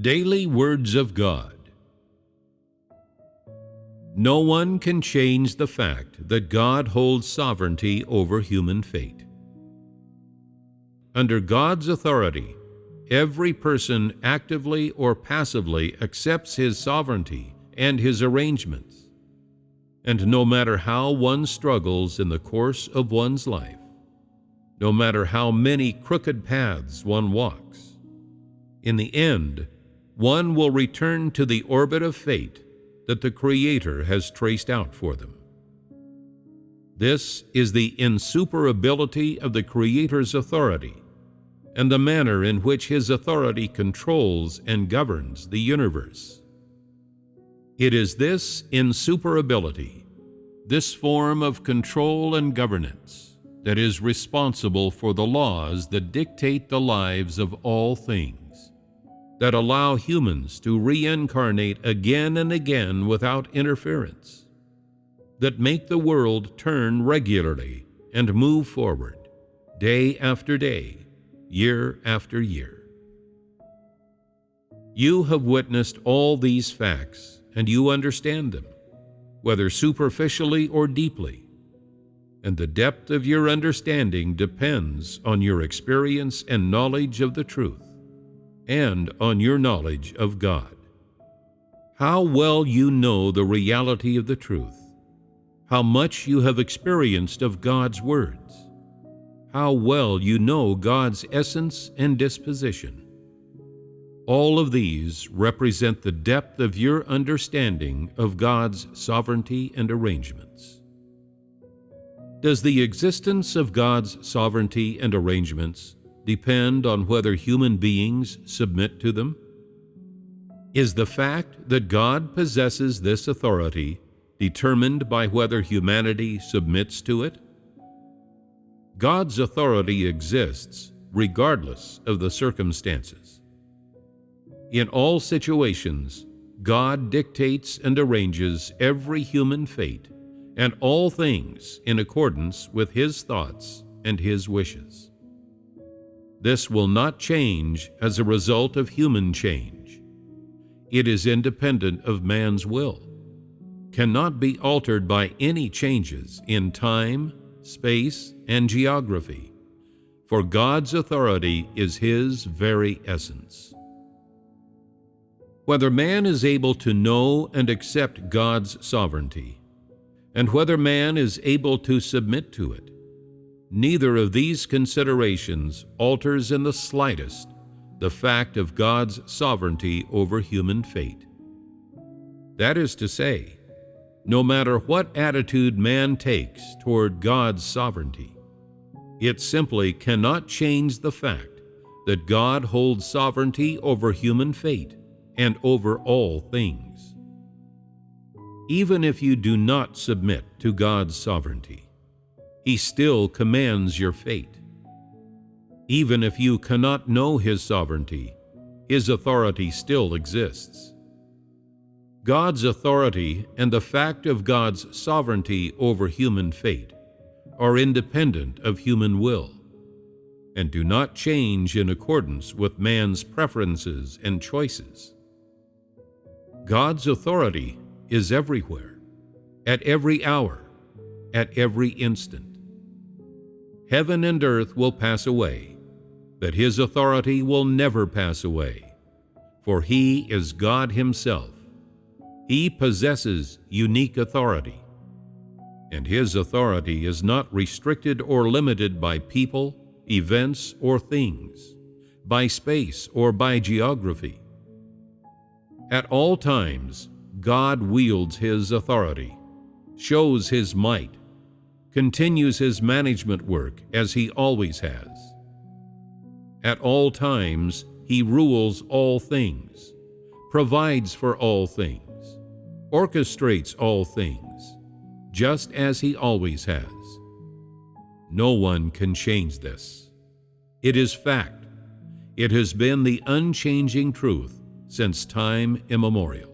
Daily Words of God. No one can change the fact that God holds sovereignty over human fate. Under God's authority, every person actively or passively accepts His sovereignty and His arrangements. And no matter how one struggles in the course of one's life, no matter how many crooked paths one walks, in the end, one will return to the orbit of fate that the Creator has traced out for them. This is the insuperability of the Creator's authority and the manner in which His authority controls and governs the universe. It is this insuperability, this form of control and governance, that is responsible for the laws that dictate the lives of all things, that allow humans to reincarnate again and again without interference, that make the world turn regularly and move forward, day after day, year after year. You have witnessed all these facts, and you understand them, whether superficially or deeply, and the depth of your understanding depends on your experience and knowledge of the truth, and on your knowledge of God. How well you know the reality of the truth, how much you have experienced of God's words, how well you know God's essence and disposition. All of these represent the depth of your understanding of God's sovereignty and arrangements. Does the existence of God's sovereignty and arrangements depend on whether human beings submit to them? Is the fact that God possesses this authority determined by whether humanity submits to it? God's authority exists regardless of the circumstances. In all situations, God dictates and arranges every human fate and all things in accordance with His thoughts and His wishes. This will not change as a result of human change. It is independent of man's will, cannot be altered by any changes in time, space, and geography, for God's authority is His very essence. Whether man is able to know and accept God's sovereignty, and whether man is able to submit to it, neither of these considerations alters in the slightest the fact of God's sovereignty over human fate. That is to say, no matter what attitude man takes toward God's sovereignty, it simply cannot change the fact that God holds sovereignty over human fate and over all things. Even if you do not submit to God's sovereignty, He still commands your fate. Even if you cannot know His sovereignty, His authority still exists. God's authority and the fact of God's sovereignty over human fate are independent of human will, and do not change in accordance with man's preferences and choices. God's authority is everywhere, at every hour, at every instant. Heaven and earth will pass away, but His authority will never pass away, for He is God Himself. He possesses unique authority, and His authority is not restricted or limited by people, events, or things, by space or by geography. At all times, God wields His authority, shows His might, continues His management work as He always has. At all times, He rules all things, provides for all things, orchestrates all things, just as He always has. No one can change this. It is fact. It has been the unchanging truth since time immemorial.